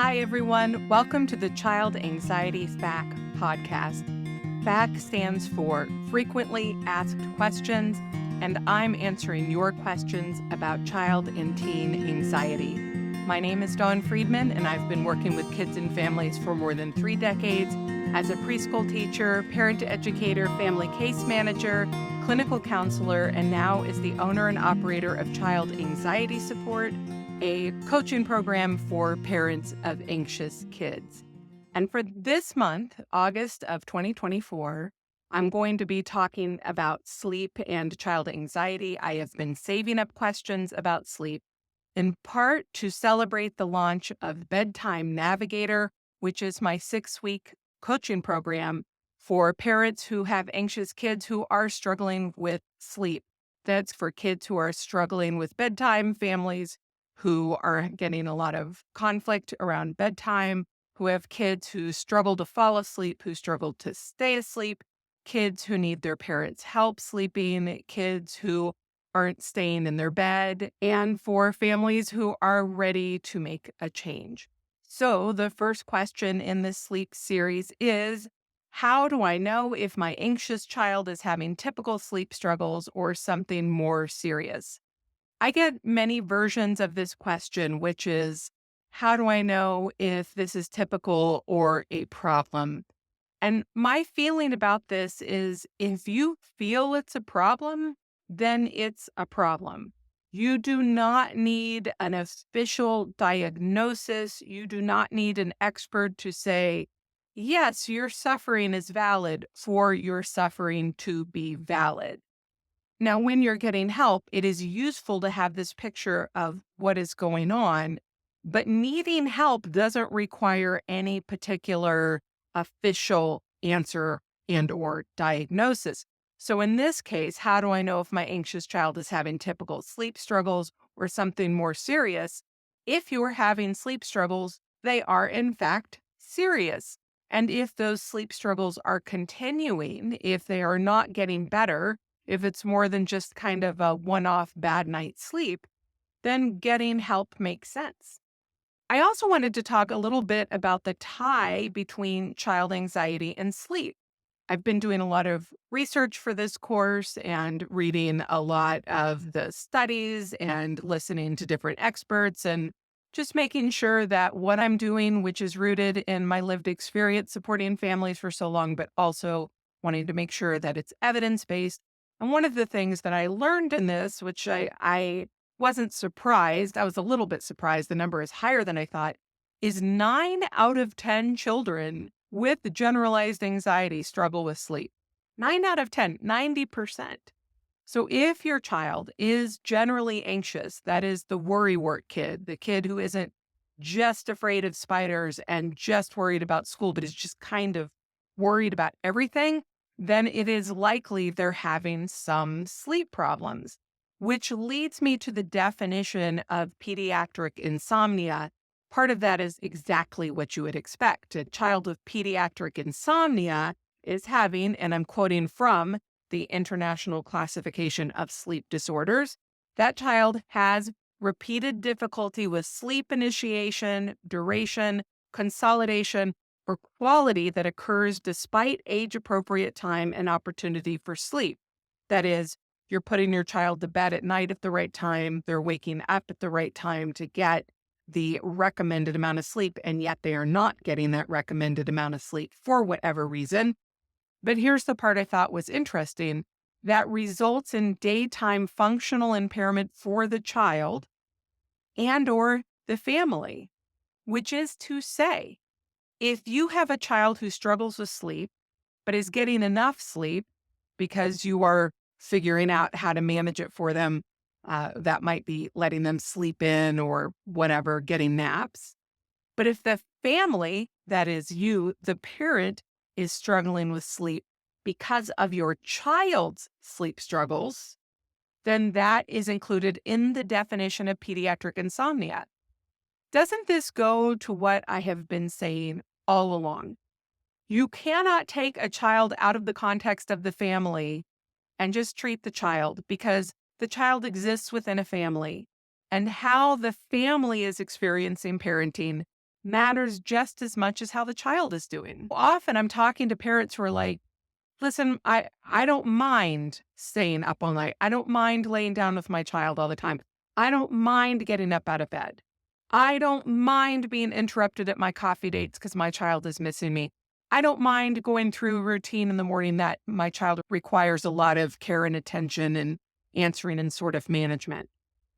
Hi, everyone. Welcome to the Child Anxiety FAQ podcast. FAQ stands for Frequently Asked Questions, and I'm answering your questions about child and teen anxiety. My name is Dawn Friedman, and I've been working with kids and families for more than 3 decades as a preschool teacher, parent educator, family case manager, clinical counselor, and now is the owner and operator of Child Anxiety Support, a coaching program for parents of anxious kids. And for this month, August of 2024, I'm going to be talking about sleep and child anxiety. I have been saving up questions about sleep, in part to celebrate the launch of Bedtime Navigator, which is my 6-week coaching program for parents who have anxious kids who are struggling with sleep. That's for kids who are struggling with bedtime, families who are getting a lot of conflict around bedtime, who have kids who struggle to fall asleep, who struggle to stay asleep, kids who need their parents' help sleeping, kids who aren't staying in their bed, and for families who are ready to make a change. So the first question in this sleep series is, how do I know if my anxious child is having typical sleep struggles or something more serious? I get many versions of this question, which is, how do I know if this is typical or a problem? And my feeling about this is if you feel it's a problem, then it's a problem. You do not need an official diagnosis. You do not need an expert to say, yes, your suffering is valid for your suffering to be valid. Now, when you're getting help, it is useful to have this picture of what is going on, but needing help doesn't require any particular official answer and or diagnosis. So in this case, how do I know if my anxious child is having typical sleep struggles or something more serious? If you're having sleep struggles, they are in fact serious. And if those sleep struggles are continuing, if they are not getting better, if it's more than just kind of a one-off bad night's sleep, then getting help makes sense. I also wanted to talk a little bit about the tie between child anxiety and sleep. I've been doing a lot of research for this course and reading a lot of the studies and listening to different experts and just making sure that what I'm doing, which is rooted in my lived experience supporting families for so long, but also wanting to make sure that it's evidence-based. And one of the things that I learned in this, which I wasn't surprised, I was a little bit surprised, the number is higher than I thought, is 9 out of 10 children with generalized anxiety struggle with sleep. 9 out of 10, 90%. So if your child is generally anxious, that is the worrywart kid, the kid who isn't just afraid of spiders and just worried about school, but is just kind of worried about everything, then it is likely they're having some sleep problems, which leads me to the definition of pediatric insomnia. Part of that is exactly what you would expect. A child with pediatric insomnia is having, and I'm quoting from the International Classification of Sleep Disorders, that child has repeated difficulty with sleep initiation, duration, consolidation, or quality that occurs despite age-appropriate time and opportunity for sleep. That is, you're putting your child to bed at night at the right time, they're waking up at the right time to get the recommended amount of sleep, and yet they are not getting that recommended amount of sleep for whatever reason. But here's the part I thought was interesting. That results in daytime functional impairment for the child and or the family, which is to say, if you have a child who struggles with sleep, but is getting enough sleep because you are figuring out how to manage it for them, that might be letting them sleep in or whatever, getting naps. But if the family, that is you, the parent, is struggling with sleep because of your child's sleep struggles, then that is included in the definition of pediatric insomnia. Doesn't this go to what I have been saying all along? You cannot take a child out of the context of the family and just treat the child because the child exists within a family. And how the family is experiencing parenting matters just as much as how the child is doing. Often I'm talking to parents who are like, listen, I don't mind staying up all night. I don't mind laying down with my child all the time. I don't mind getting up out of bed. I don't mind being interrupted at my coffee dates because my child is missing me. I don't mind going through a routine in the morning that my child requires a lot of care and attention and answering and sort of management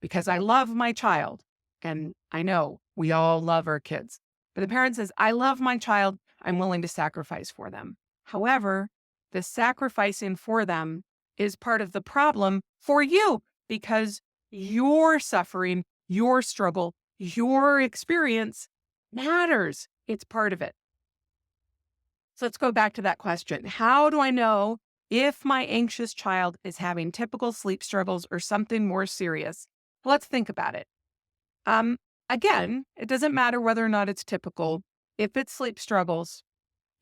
because I love my child. And I know we all love our kids. But the parent says, I love my child. I'm willing to sacrifice for them. However, the sacrificing for them is part of the problem for you because your suffering, your struggle, your experience matters. It's part of it. So let's go back to that question. How do I know if my anxious child is having typical sleep struggles or something more serious? Let's think about it. Again, it doesn't matter whether or not it's typical. If it's sleep struggles,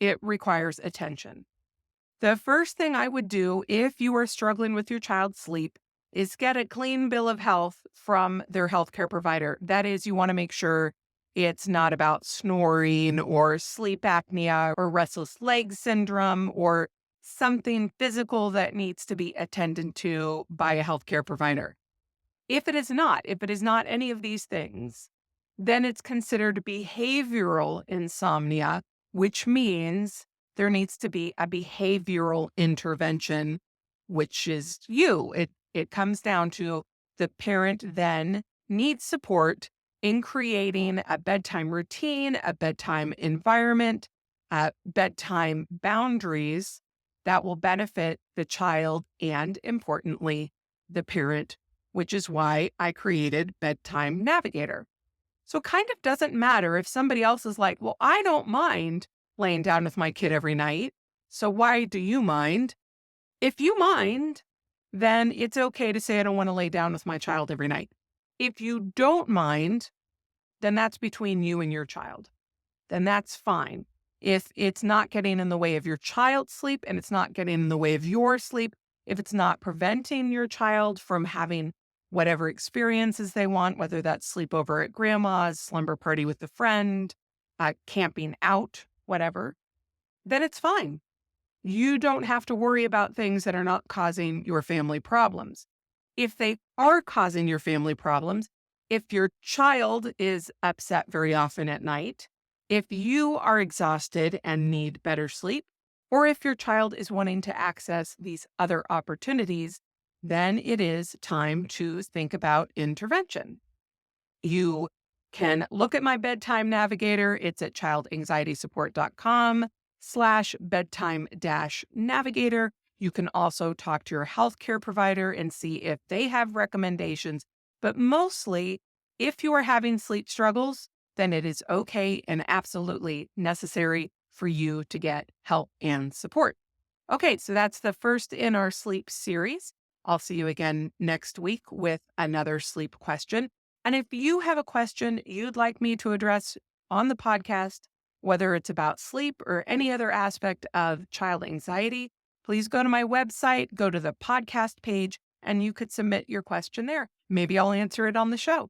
it requires attention. The first thing I would do if you are struggling with your child's sleep is get a clean bill of health from their healthcare provider. That is, you want to make sure it's not about snoring or sleep apnea or restless leg syndrome or something physical that needs to be attended to by a healthcare provider. If it is not any of these things, then it's considered behavioral insomnia, which means there needs to be a behavioral intervention, which is you. It comes down to the parent then needs support in creating a bedtime routine, a bedtime environment, bedtime boundaries that will benefit the child and, importantly, the parent, which is why I created Bedtime Navigator. So it kind of doesn't matter if somebody else is like, well, I don't mind laying down with my kid every night. So why do you mind? If you mind, then it's okay to say I don't want to lay down with my child every night. If you don't mind, then that's between you and your child. Then that's fine. If it's not getting in the way of your child's sleep and it's not getting in the way of your sleep, if it's not preventing your child from having whatever experiences they want, whether that's sleepover at grandma's, slumber party with a friend, camping out, whatever, then it's fine. You don't have to worry about things that are not causing your family problems. If they are causing your family problems, if your child is upset very often at night, if you are exhausted and need better sleep, or if your child is wanting to access these other opportunities, then it is time to think about intervention. You can look at my Bedtime Navigator. It's at childanxietysupport.com/bedtime-navigator. You can also talk to your healthcare provider and see if they have recommendations. But mostly, if you are having sleep struggles, then it is okay and absolutely necessary for you to get help and support. Okay, so that's the first in our sleep series. I'll see you again next week with another sleep question. And if you have a question you'd like me to address on the podcast, whether it's about sleep or any other aspect of child anxiety, please go to my website, go to the podcast page, and you could submit your question there. Maybe I'll answer it on the show.